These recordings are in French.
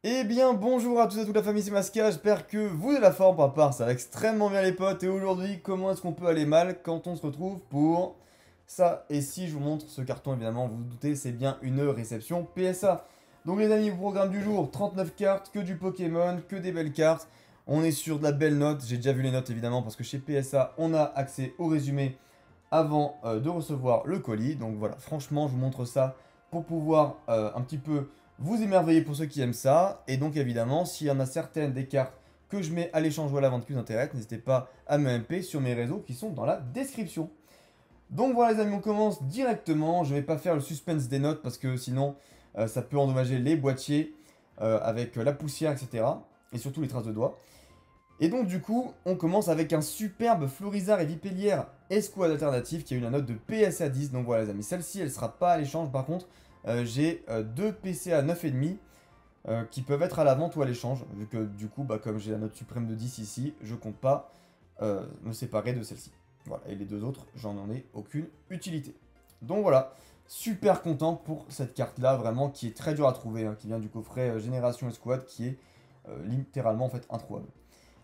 Eh bien bonjour à tous et à toute la famille, c'est Masca, j'espère que vous avez la forme, pour ma part ça va extrêmement bien les potes. Et aujourd'hui, comment est-ce qu'on peut aller mal quand on se retrouve pour ça? Et si je vous montre ce carton, évidemment, vous vous doutez, c'est bien une réception PSA. Donc les amis, au programme du jour, 39 cartes, que du Pokémon, que des belles cartes. On est sur de la belle note, j'ai déjà vu les notes évidemment, parce que chez PSA, on a accès au résumé avant de recevoir le colis. Donc voilà, franchement, je vous montre ça pour pouvoir un petit peu vous émerveiller pour ceux qui aiment ça. Et donc évidemment, s'il y en a certaines des cartes que je mets à l'échange ou à la vente qui vous intéressent, n'hésitez pas à me MP sur mes réseaux qui sont dans la description. Donc voilà les amis, on commence directement. Je vais pas faire le suspense des notes parce que sinon ça peut endommager les boîtiers avec la poussière, etc. Et surtout les traces de doigts. Et donc du coup, on commence avec un superbe Florizard et Vipellière Escouade alternative qui a eu la note de PSA 10. Donc voilà les amis, celle-ci elle sera pas à l'échange. Par contre, j'ai deux PCA 9,5 qui peuvent être à la vente ou à l'échange. Vu que du coup, comme j'ai la note suprême de 10 ici, je compte pas me séparer de celle-ci. Voilà, et les deux autres, j'en ai aucune utilité. Donc voilà, super content pour cette carte-là, vraiment, qui est très dure à trouver, hein, qui vient du coffret Génération Escouade, qui est littéralement en fait introuvable.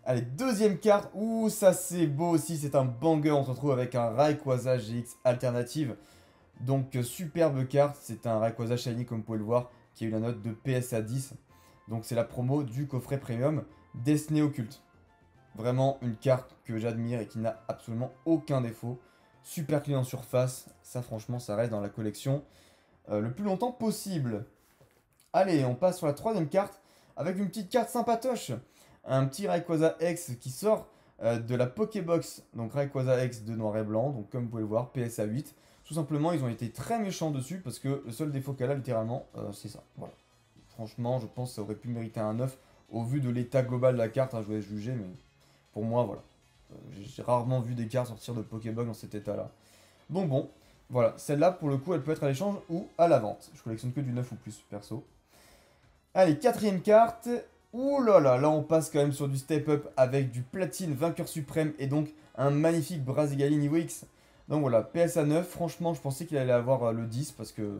Allez, deuxième carte. Ouh, ça c'est beau aussi, c'est un banger. On se retrouve avec un Rayquaza GX alternative. Donc, superbe carte. C'est un Rayquaza Shiny, comme vous pouvez le voir, qui a eu la note de PSA 10. Donc, c'est la promo du coffret premium Destiny Occulte. Vraiment une carte que j'admire et qui n'a absolument aucun défaut. Super clean en surface. Ça, franchement, ça reste dans la collection le plus longtemps possible. Allez, on passe sur la troisième carte avec une petite carte sympatoche. Un petit Rayquaza X qui sort de la Pokébox. Donc Rayquaza X de noir et blanc. Donc comme vous pouvez le voir, PSA 8. Tout simplement, ils ont été très méchants dessus parce que le seul défaut qu'elle a littéralement, c'est ça. Voilà. Franchement, je pense que ça aurait pu mériter un 9 au vu de l'état global de la carte. Hein, je vous laisse juger, mais pour moi, voilà. J'ai rarement vu des cartes sortir de Pokébox dans cet état-là. Donc bon, voilà. Celle-là, pour le coup, elle peut être à l'échange ou à la vente. Je collectionne que du 9 ou plus, perso. Allez, quatrième carte. Ouh là là, là on passe quand même sur du step-up avec du platine vainqueur suprême et donc un magnifique Brazigali niveau X. Donc voilà, PSA 9, franchement je pensais qu'il allait avoir le 10 parce que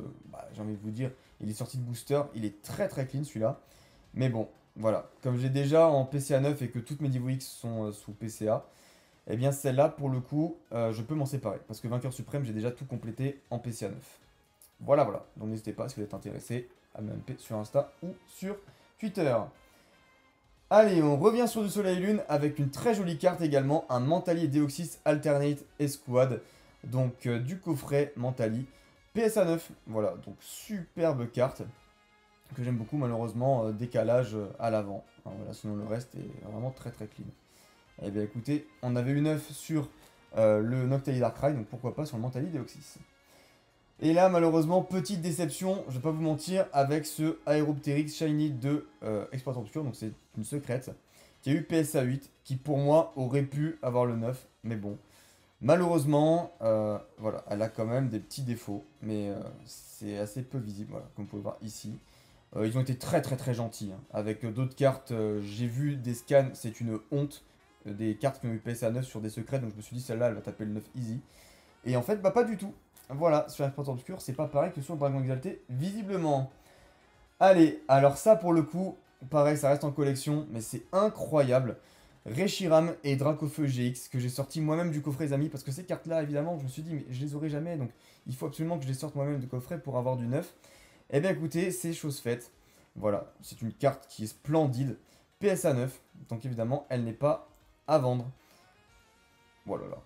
j'ai envie de vous dire, il est sorti de booster, il est très très clean celui-là. Mais bon, voilà, comme j'ai déjà en PCA 9 et que toutes mes niveau X sont sous PCA, eh bien celle-là pour le coup, je peux m'en séparer parce que vainqueur suprême j'ai déjà tout complété en PCA 9. Voilà, voilà, donc n'hésitez pas si vous êtes intéressé à me MP sur Insta ou sur Twitter. Allez, on revient sur du Soleil et Lune avec une très jolie carte également, un Mentali Deoxys Alternate Escouade, donc du coffret Mentali PSA 9, voilà, donc superbe carte que j'aime beaucoup, malheureusement décalage à l'avant, hein, voilà, sinon le reste est vraiment très très clean. Eh bien écoutez, on avait eu 9 sur le Noctali Darkrai, donc pourquoi pas sur le Mentali Deoxys. Et là, malheureusement, petite déception, je vais pas vous mentir, avec ce Aeropteryx Shiny de Explorateur Obscur, donc c'est une secrète, qui a eu PSA 8, qui pour moi aurait pu avoir le 9, mais bon. Malheureusement, voilà, elle a quand même des petits défauts, mais c'est assez peu visible, voilà, comme vous pouvez voir ici. Ils ont été très très très gentils, hein. Avec d'autres cartes, j'ai vu des scans, c'est une honte, des cartes qui ont eu PSA 9 sur des secrets, donc je me suis dit celle-là, elle va taper le 9 easy. Et en fait, pas du tout. Voilà, sur Explorateur Obscur, c'est pas pareil que sur le Dragon Exalté, visiblement. Allez, alors ça pour le coup, pareil, ça reste en collection, mais c'est incroyable. Reshiram et Dracofeu GX, que j'ai sorti moi-même du coffret, les amis, parce que ces cartes-là, évidemment, je me suis dit, mais je les aurai jamais, donc il faut absolument que je les sorte moi-même du coffret pour avoir du neuf. Eh bien écoutez, c'est chose faite. Voilà, c'est une carte qui est splendide, PSA 9, donc évidemment, elle n'est pas à vendre. Voilà, là.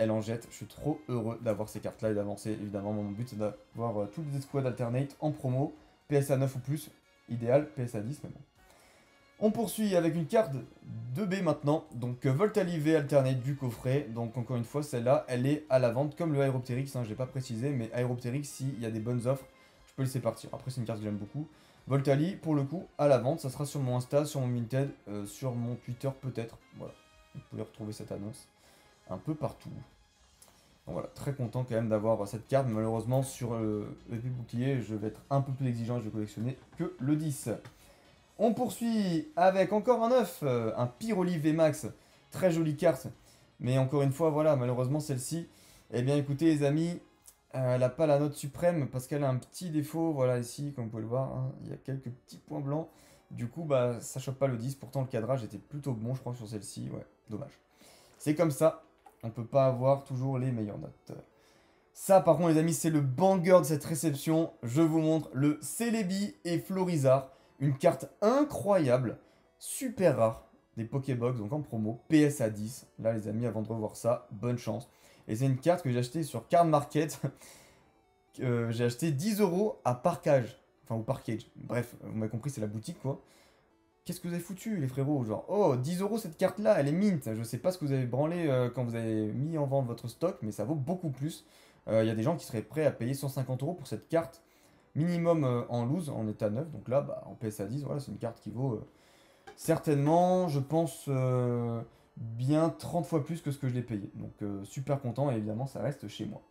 Elle en jette. Je suis trop heureux d'avoir ces cartes-là et d'avancer. Évidemment, mon but c'est d'avoir toutes les escouades alternate en promo. PSA 9 ou plus, idéal. PSA 10, mais bon. On poursuit avec une carte 2B maintenant. Donc Voltali V alternate du coffret. Donc encore une fois, celle-là, elle est à la vente comme le Aeropteryx. Hein, je n'ai pas précisé, mais Aeropteryx, s'il y a des bonnes offres, je peux le laisser partir. Après, c'est une carte que j'aime beaucoup. Voltali, pour le coup, à la vente. Ça sera sur mon Insta, sur mon Minted, sur mon Twitter peut-être. Voilà. Vous pouvez retrouver cette annonce un peu partout. Donc voilà, très content quand même d'avoir cette carte. Malheureusement, sur le épée bouclier, je vais être un peu plus exigeant et je vais collectionner que le 10. On poursuit avec encore un 9, un Pyroli VMAX. Très jolie carte. Mais encore une fois, voilà, malheureusement, celle-ci, eh bien écoutez les amis, Elle n'a pas la note suprême parce qu'elle a un petit défaut, voilà ici, comme vous pouvez le voir, hein, il y a quelques petits points blancs. Du coup, bah, ça chope pas le 10, pourtant le cadrage était plutôt bon, je crois, sur celle-ci, ouais, dommage. C'est comme ça, on peut pas avoir toujours les meilleures notes. Ça, par contre, les amis, c'est le banger de cette réception. Je vous montre le Celebi et Florizard, une carte incroyable, super rare, des Pokébox, donc en promo, PSA 10. Là, les amis, avant de revoir ça, bonne chance. Et c'est une carte que j'ai achetée sur Card Market. J'ai acheté 10 euros à Parkage. Enfin, au Parkage. Bref, vous m'avez compris, c'est la boutique, quoi. Qu'est-ce que vous avez foutu, les frérots? Genre, oh, 10 euros cette carte-là, elle est mint. Je sais pas ce que vous avez branlé quand vous avez mis en vente votre stock, mais ça vaut beaucoup plus. Il y a des gens qui seraient prêts à payer 150 euros pour cette carte minimum en loose, en état neuf. Donc là, bah, en PSA 10, voilà, c'est une carte qui vaut certainement, je pense, bien 30 fois plus que ce que je l'ai payé. Donc super content, et évidemment, ça reste chez moi.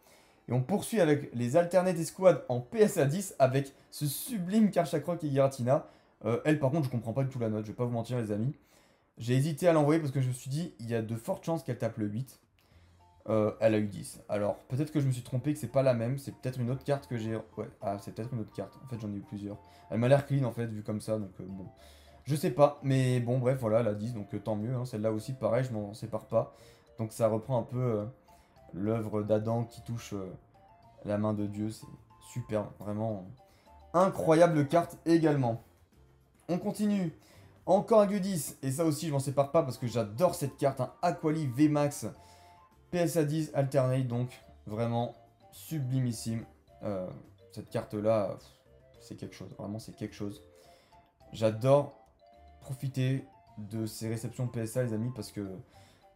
Et on poursuit avec les Alternate Squad en PSA 10 avec ce sublime Karchakroc et Giratina. Elle, par contre, je comprends pas du tout la note, je vais pas vous mentir, les amis. J'ai hésité à l'envoyer parce que je me suis dit, il y a de fortes chances qu'elle tape le 8. Elle a eu 10. Alors, peut-être que je me suis trompé, que c'est pas la même, c'est peut-être une autre carte que j'ai. Ouais, ah, c'est peut-être une autre carte. En fait, j'en ai eu plusieurs. Elle m'a l'air clean, en fait, vu comme ça, donc bon. Je sais pas, mais bon, bref, voilà, elle a 10, donc tant mieux. Hein. Celle-là aussi, pareil, je m'en sépare pas. Donc, ça reprend un peu l'œuvre d'Adam qui touche la main de Dieu. C'est super, vraiment incroyable carte également. On continue. Encore un Gu10, et ça aussi, je m'en sépare pas parce que j'adore cette carte, un Aquali VMAX. PSA 10 Alternate, donc vraiment sublimissime. Cette carte-là, c'est quelque chose, vraiment c'est quelque chose. J'adore profiter de ces réceptions PSA, les amis, parce que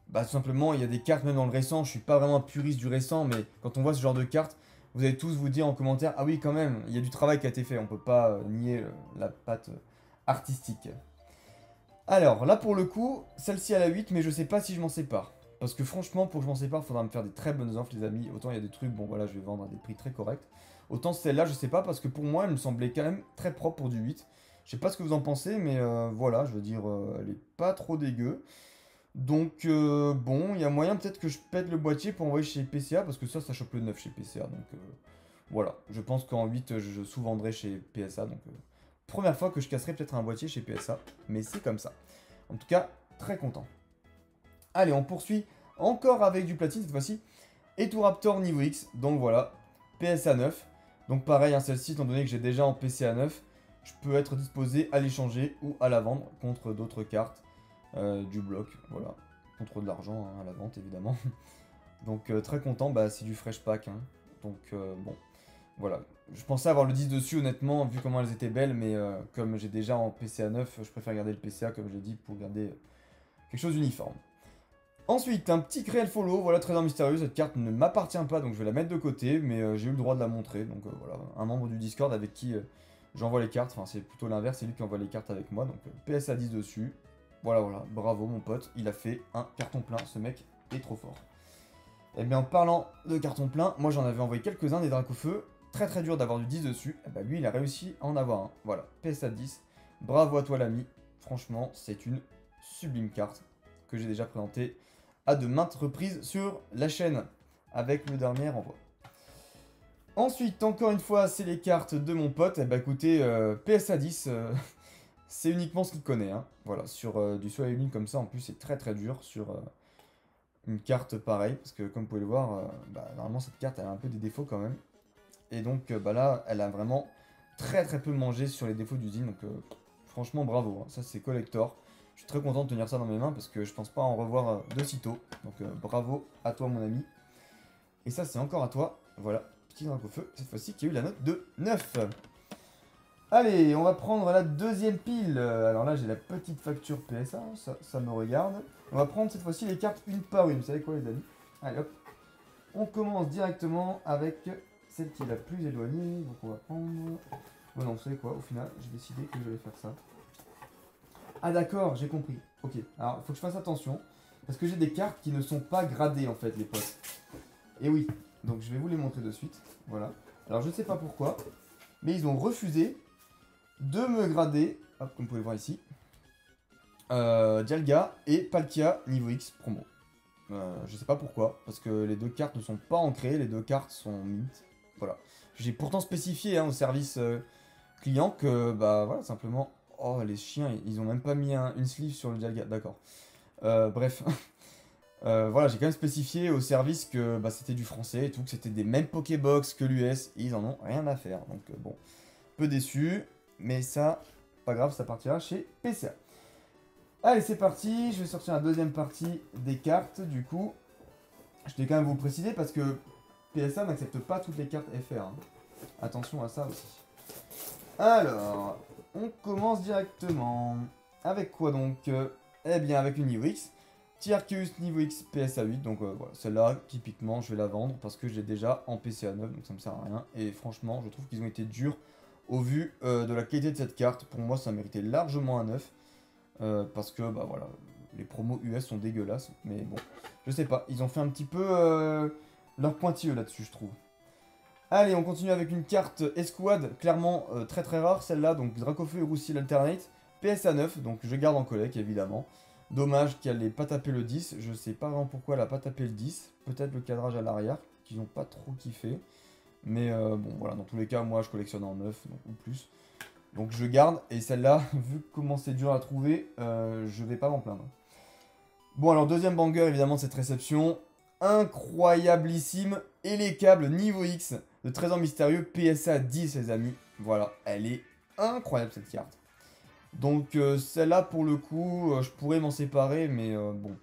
bah, tout simplement, il y a des cartes même dans le récent. Je suis pas vraiment un puriste du récent, mais quand on voit ce genre de cartes, vous allez tous vous dire en commentaire, ah oui, quand même, il y a du travail qui a été fait. On peut pas nier la patte artistique. Alors, là pour le coup, celle-ci à la 8, mais je sais pas si je m'en sépare. Parce que franchement, pour que je m'en sépare, il faudra me faire des très bonnes offres, les amis. Autant il y a des trucs, bon voilà, je vais vendre à des prix très corrects. Autant celle-là, je sais pas, parce que pour moi, elle me semblait quand même très propre pour du 8. Je sais pas ce que vous en pensez, mais voilà, je veux dire, elle est pas trop dégueu. Donc, bon, il y a moyen peut-être que je pète le boîtier pour envoyer chez PCA, parce que ça chope le 9 chez PCA. Donc, voilà, je pense qu'en 8, je sous-vendrai chez PSA. Donc, première fois que je casserai peut-être un boîtier chez PSA, mais c'est comme ça. En tout cas, très content. Allez, on poursuit encore avec du platine cette fois-ci. Et tout Raptor niveau X, donc voilà, PSA 9. Donc pareil, hein, celle-ci, étant donné que j'ai déjà en PCA 9, je peux être disposé à l'échanger ou à la vendre contre d'autres cartes du bloc, voilà. Contre de l'argent hein, à la vente, évidemment. Donc très content, bah, c'est du fresh pack. Hein. Donc bon, voilà. Je pensais avoir le 10 dessus, honnêtement, vu comment elles étaient belles, mais comme j'ai déjà en PCA 9, je préfère garder le PCA, comme je l'ai dit, pour garder quelque chose d'uniforme. Ensuite, un petit Créel Follow, voilà, Trésor Mystérieux, cette carte ne m'appartient pas, donc je vais la mettre de côté, mais j'ai eu le droit de la montrer, donc voilà, un membre du Discord avec qui j'envoie les cartes, enfin c'est plutôt l'inverse, c'est lui qui envoie les cartes avec moi, donc PSA 10 dessus, voilà, bravo mon pote, il a fait un carton plein, ce mec est trop fort. Et bien en parlant de carton plein, moi j'en avais envoyé quelques-uns des Dracofeu, très très dur d'avoir du 10 dessus, et bah lui il a réussi à en avoir un, voilà, PSA 10, bravo à toi l'ami, franchement c'est une sublime carte que j'ai déjà présentée à de maintes reprises sur la chaîne avec le dernier envoi. Ensuite, encore une fois, c'est les cartes de mon pote. Et bah écoutez, PSA 10, c'est uniquement ce qu'il connaît. Hein. Voilà, sur du soleil et lune comme ça, en plus, c'est très très dur sur une carte pareille. Parce que comme vous pouvez le voir, bah, normalement, cette carte elle a un peu des défauts quand même. Et donc bah là, elle a vraiment très très peu mangé sur les défauts d'usine. Donc franchement, bravo. Hein. Ça, c'est collector. Je suis très content de tenir ça dans mes mains parce que je pense pas en revoir de sitôt. Donc bravo à toi mon ami. Et ça c'est encore à toi. Voilà, petit Dracofeu, cette fois-ci qui a eu la note de 9. Allez, on va prendre la deuxième pile. Alors là j'ai la petite facture PSA, ça me regarde. On va prendre cette fois-ci les cartes une par une. Vous savez quoi les amis? Allez hop. On commence directement avec celle qui est la plus éloignée. Donc on va prendre... Bon non, vous savez quoi, au final j'ai décidé que je vais faire ça. Ah d'accord, j'ai compris. Ok, alors il faut que je fasse attention. Parce que j'ai des cartes qui ne sont pas gradées en fait les potes. Et oui, donc je vais vous les montrer de suite. Voilà. Alors je ne sais pas pourquoi. Mais ils ont refusé de me grader. Hop, comme vous pouvez le voir ici. Dialga et Palkia niveau X promo. Je sais pas pourquoi. Parce que les deux cartes ne sont pas ancrées. Les deux cartes sont mint. Voilà. J'ai pourtant spécifié au service client que, bah voilà, simplement... Oh, les chiens, ils ont même pas mis une sleeve sur le Dialga, d'accord. Bref, voilà, j'ai quand même spécifié au service que bah, c'était du français et tout, que c'était des mêmes Pokébox que l'US, et ils en ont rien à faire. Donc bon, peu déçu, mais ça, pas grave, ça partira chez PCA. Allez, c'est parti, je vais sortir la deuxième partie des cartes, du coup. Je vais quand même vous préciser parce que PSA n'accepte pas toutes les cartes FR. Hein. Attention à ça aussi. Alors, on commence directement. Avec quoi donc eh bien, avec une Niveau X. Tierkeus Niveau X PSA 8. Donc voilà, celle-là, typiquement, je vais la vendre parce que j'ai déjà en PCA 9, donc ça me sert à rien. Et franchement, je trouve qu'ils ont été durs au vu de la qualité de cette carte. Pour moi, ça méritait largement un 9. Parce que, bah voilà, les promos US sont dégueulasses. Mais bon, je sais pas, ils ont fait un petit peu leur pointilleux là-dessus, je trouve. Allez, on continue avec une carte Escouade, clairement très très rare, celle-là, donc Dracofeu et Roussil Alternate, PSA 9, donc je garde en collect évidemment. Dommage qu'elle n'ait pas tapé le 10, je sais pas vraiment pourquoi elle a pas tapé le 10, peut-être le cadrage à l'arrière, qu'ils n'ont pas trop kiffé. Mais bon, voilà, dans tous les cas, moi je collectionne en 9 donc, ou plus. Donc je garde, et celle-là, vu comment c'est dur à trouver, je vais pas m'en plaindre. Bon, alors deuxième banger évidemment de cette réception, incroyablissime, et les câbles niveau X de Trésor Mystérieux PSA 10 les amis. Voilà, elle est incroyable cette carte. Donc celle-là pour le coup, je pourrais m'en séparer, mais bon.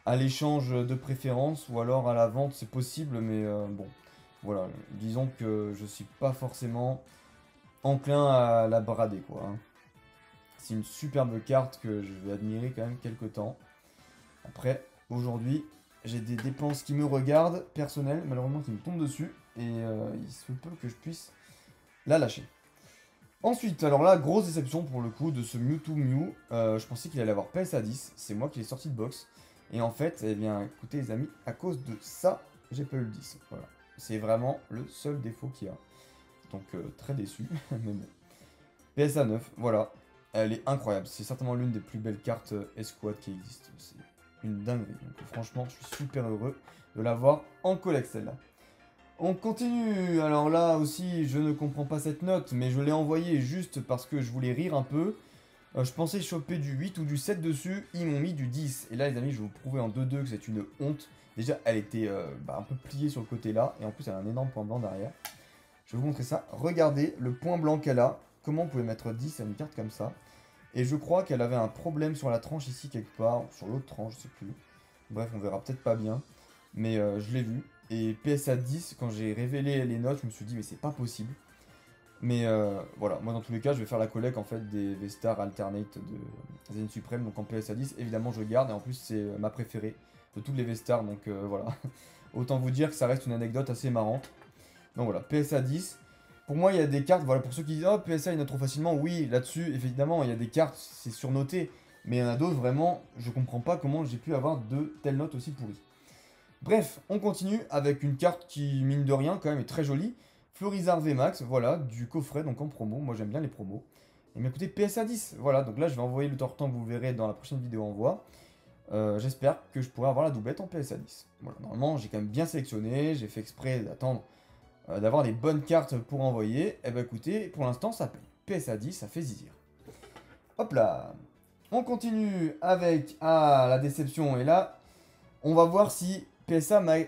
À l'échange de préférence, ou alors à la vente c'est possible, mais bon. Voilà, disons que je suis pas forcément enclin à la brader quoi. Hein. C'est une superbe carte que je vais admirer quand même quelques temps. Après, aujourd'hui, j'ai des dépenses qui me regardent, personnelles, malheureusement qui me tombent dessus, et il se peut que je puisse la lâcher. Ensuite, alors là, grosse déception pour le coup de ce Mewtwo Mew. Je pensais qu'il allait avoir PSA 10, c'est moi qui l'ai sorti de box. Et en fait, eh bien, écoutez les amis, à cause de ça, j'ai pas eu le 10. Voilà. C'est vraiment le seul défaut qu'il y a. Donc très déçu, mais bon. PSA 9, voilà. Elle est incroyable. C'est certainement l'une des plus belles cartes Escouade qui existent. C'est une dinguerie. Donc franchement, je suis super heureux de l'avoir en collect celle-là. On continue. Alors là aussi, je ne comprends pas cette note, mais je l'ai envoyée juste parce que je voulais rire un peu. Je pensais choper du 8 ou du 7 dessus, ils m'ont mis du 10. Et là les amis, je vais vous prouver en 2-2 que c'est une honte. Déjà, elle était un peu pliée sur le côté là, et en plus elle a un énorme point blanc derrière. Je vais vous montrer ça. Regardez le point blanc qu'elle a. Comment vous pouvez mettre 10 à une carte comme ça? Et je crois qu'elle avait un problème sur la tranche ici quelque part, sur l'autre tranche, je sais plus. Bref, on verra peut-être pas bien. Mais je l'ai vu. Et PSA 10, quand j'ai révélé les notes, je me suis dit mais c'est pas possible. Mais voilà, moi dans tous les cas, je vais faire la collecte en fait des V-Star Alternate de Zen Supreme. Donc en PSA 10, évidemment je garde. Et en plus c'est ma préférée de toutes les V-Star. Donc voilà. Autant vous dire que ça reste une anecdote assez marrante. Donc voilà, PSA 10. Pour moi, il y a des cartes, voilà, pour ceux qui disent « Oh, PSA, il note trop facilement », oui, là-dessus, évidemment, il y a des cartes, c'est surnoté. Mais il y en a d'autres, vraiment, je comprends pas comment j'ai pu avoir de telles notes aussi pourries. Bref, on continue avec une carte qui, mine de rien, quand même, est très jolie. Florizard VMAX, voilà, du coffret, donc en promo. Moi, j'aime bien les promos. Et bien écoutez, PSA 10, voilà, donc là, je vais envoyer le tortan que vous verrez dans la prochaine vidéo envoi. J'espère que je pourrai avoir la doublette en PSA 10. Voilà, normalement, j'ai quand même bien sélectionné, j'ai fait exprès d'attendre d'avoir des bonnes cartes pour envoyer, et bah écoutez, pour l'instant ça paye. PSA 10, ça fait zizir. Hop là. On continue avec la déception, et là, on va voir si PSA m'a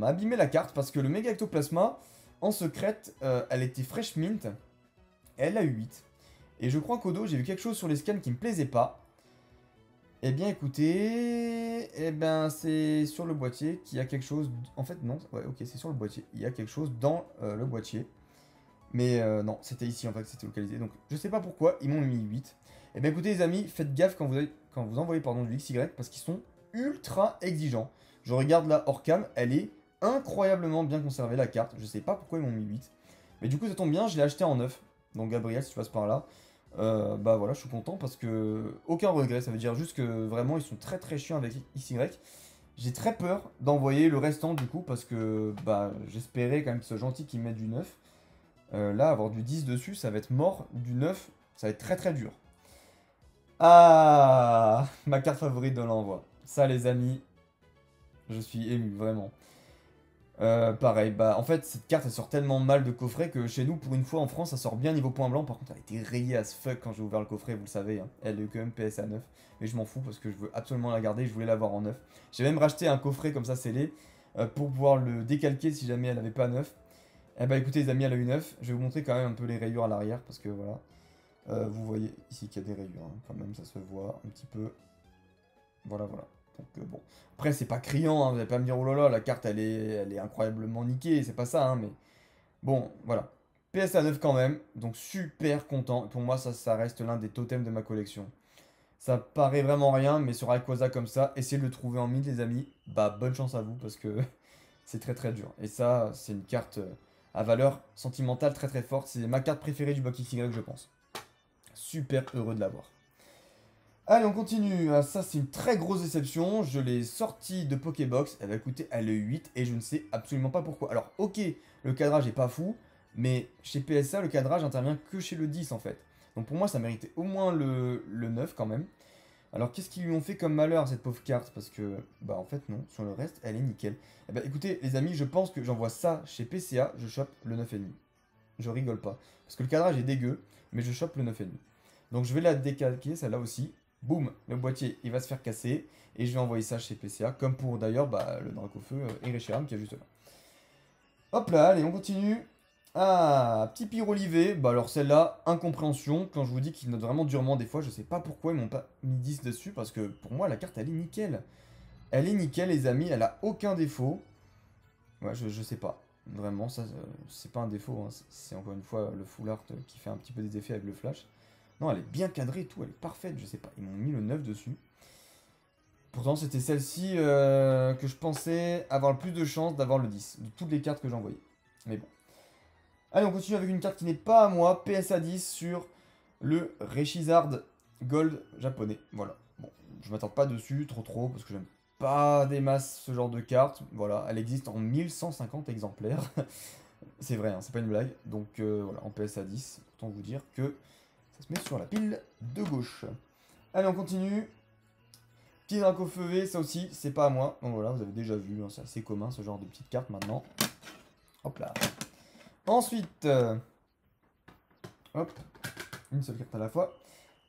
abîmé la carte, parce que le Mega Ectoplasma, en secrète, elle était fresh mint, et elle a eu 8. Et je crois qu'au dos, j'ai vu quelque chose sur les scans qui me plaisait pas. Eh bien écoutez, eh ben c'est sur le boîtier qu'il y a quelque chose. En fait non, ouais ok c'est sur le boîtier. Il y a quelque chose dans le boîtier. Mais non, c'était ici en fait, c'était localisé. Donc je sais pas pourquoi, ils m'ont mis 8. Eh bien écoutez les amis, faites gaffe quand vous envoyez pardon, du XY parce qu'ils sont ultra exigeants. Je regarde la hors cam, elle est incroyablement bien conservée la carte. Je sais pas pourquoi ils m'ont mis 8. Mais du coup ça tombe bien, je l'ai acheté en 9. Donc Gabriel si tu passes par là. Bah voilà, je suis content parce que aucun regret, ça veut dire juste que vraiment ils sont très très chiants avec XY. J'ai très peur d'envoyer le restant du coup parce que bah j'espérais quand même que ce soit gentil qu'ils mettent du 9. Là, avoir du 10 dessus, ça va être mort. Du 9, ça va être très très dur. Ah, ma carte favorite de l'envoi. Ça les amis, je suis ému, vraiment. Pareil, bah en fait cette carte elle sort tellement mal de coffret que chez nous pour une fois en France ça sort bien niveau point blanc. Par contre elle a été rayée as fuck quand j'ai ouvert le coffret, vous le savez, hein. Elle est quand même PSA 9. Mais je m'en fous parce que je veux absolument la garder, je voulais l'avoir en 9. J'ai même racheté un coffret comme ça scellé pour pouvoir le décalquer si jamais elle avait pas 9. Eh bah écoutez les amis, elle a eu 9. Je vais vous montrer quand même un peu les rayures à l'arrière parce que voilà. Vous voyez ici qu'il y a des rayures, hein. Quand même ça se voit un petit peu. Voilà, voilà. Donc bon. Après, c'est pas criant, hein, vous allez pas me dire, oh là là, la carte elle est incroyablement niquée, c'est pas ça, hein, mais bon, voilà. PSA 9 quand même, donc super content. Pour moi, ça reste l'un des totems de ma collection. Ça paraît vraiment rien, mais sur Rayquaza comme ça, essayez de le trouver en mid, les amis. Bah, bonne chance à vous, parce que c'est très très dur. Et ça, c'est une carte à valeur sentimentale très très forte. C'est ma carte préférée du Bucky Y, je pense. Super heureux de l'avoir. Allez, on continue. Ah, ça, c'est une très grosse déception. Je l'ai sortie de Pokébox. Elle va coûter à le 8 et je ne sais absolument pas pourquoi. Alors, ok, le cadrage est pas fou, mais chez PSA, le cadrage intervient que chez le 10 en fait. Donc pour moi, ça méritait au moins le 9 quand même. Alors, qu'est-ce qu'ils lui ont fait comme malheur à cette pauvre carte? Parce que, bah en fait, non. Sur le reste, elle est nickel. Eh bah écoutez, les amis, je pense que j'envoie ça chez PCA. Je chope le 9,5. Je rigole pas. Parce que le cadrage est dégueu, mais je chope le 9,5. Donc je vais la décalquer, celle-là aussi. Boum, le boîtier il va se faire casser. Et je vais envoyer ça chez PCA, comme pour d'ailleurs bah, le Dracofeu et Reshiram qui est juste là. Hop là, allez, on continue. Ah, petit pyrolivé. Bah alors celle-là, incompréhension. Quand je vous dis qu'il note vraiment durement des fois, je sais pas pourquoi ils m'ont pas mis 10 dessus. Parce que pour moi, la carte elle est nickel. Elle est nickel, les amis, elle a aucun défaut. Ouais, je sais pas. Vraiment, ça, c'est pas un défaut, hein. C'est encore une fois le full art qui fait un petit peu des effets avec le flash. Non, elle est bien cadrée et tout, elle est parfaite, je sais pas. Ils m'ont mis le 9 dessus. Pourtant, c'était celle-ci que je pensais avoir le plus de chance d'avoir le 10, de toutes les cartes que j'ai envoyées. Mais bon. Allez, on continue avec une carte qui n'est pas à moi, PSA 10 sur le Reshizard Gold japonais. Voilà. Bon, je m'attarde pas dessus trop, parce que j'aime pas des masses ce genre de carte. Voilà, elle existe en 1150 exemplaires. C'est vrai, hein, c'est pas une blague. Donc voilà, en PSA 10, autant vous dire que ça se met sur la pile de gauche. Allez, on continue. Petit Dracofeu V, ça aussi, c'est pas à moi. Donc voilà, vous avez déjà vu, hein, c'est assez commun ce genre de petite carte maintenant. Hop là. Ensuite, hop, une seule carte à la fois.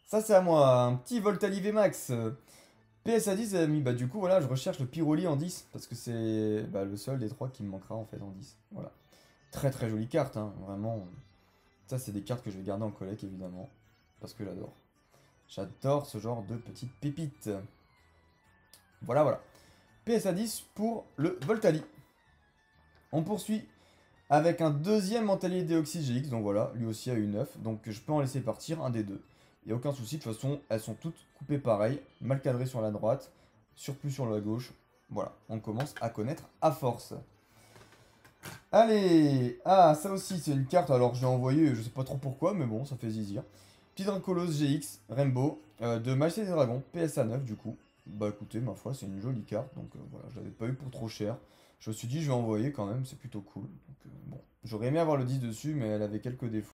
Ça, c'est à moi, un petit Voltali VMAX. PSA 10, les amis, bah du coup, voilà, je recherche le Pyroli en 10, parce que c'est bah, le seul des trois qui me manquera en fait en 10. Voilà. Très très jolie carte, hein, vraiment. Ça, c'est des cartes que je vais garder en collègue, évidemment, parce que j'adore. J'adore ce genre de petites pépites. Voilà, voilà. PSA 10 pour le Voltali. On poursuit avec un deuxième Mentalier Déoxyde GX, donc voilà, lui aussi a eu 9, donc je peux en laisser partir un des deux. Il n'y a aucun souci, de toute façon, elles sont toutes coupées pareil, mal cadrées sur la droite, surplus sur la gauche. Voilà, on commence à connaître à force. Allez, ah, ça aussi, c'est une carte, alors je l'ai envoyée, je sais pas trop pourquoi, mais bon, ça fait zizir. Petit Dracoloss GX, Rainbow, de Majesté des Dragons, PSA 9 du coup. Bah écoutez, ma foi, c'est une jolie carte, donc voilà, je l'avais pas eu pour trop cher. Je me suis dit, je vais envoyer quand même, c'est plutôt cool. Donc bon, j'aurais aimé avoir le 10 dessus, mais elle avait quelques défauts.